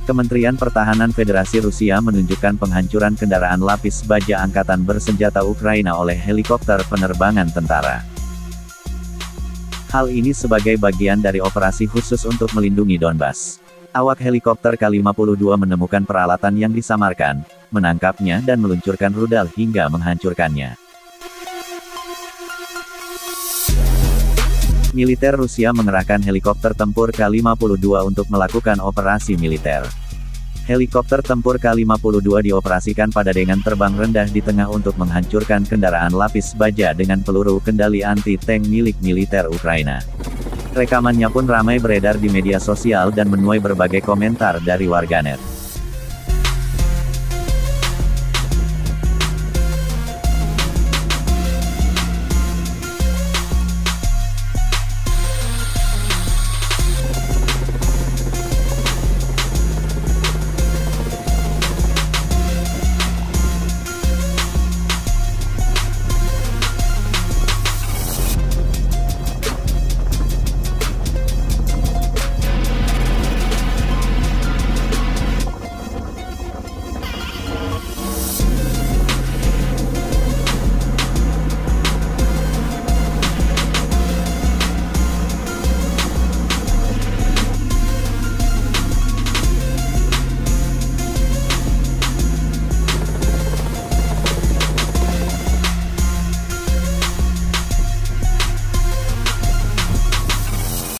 Kementerian Pertahanan Federasi Rusia menunjukkan penghancuran kendaraan lapis baja angkatan bersenjata Ukraina oleh helikopter penerbangan tentara. Hal ini sebagai bagian dari operasi khusus untuk melindungi Donbas. Awak helikopter K-52 menemukan peralatan yang disamarkan, menangkapnya dan meluncurkan rudal hingga menghancurkannya. Militer Rusia mengerahkan helikopter tempur K-52 untuk melakukan operasi militer. Helikopter tempur K-52 dioperasikan pada dengan terbang rendah di tengah untuk menghancurkan kendaraan lapis baja dengan peluru kendali anti-tank milik militer Ukraina. Rekamannya pun ramai beredar di media sosial dan menuai berbagai komentar dari warganet.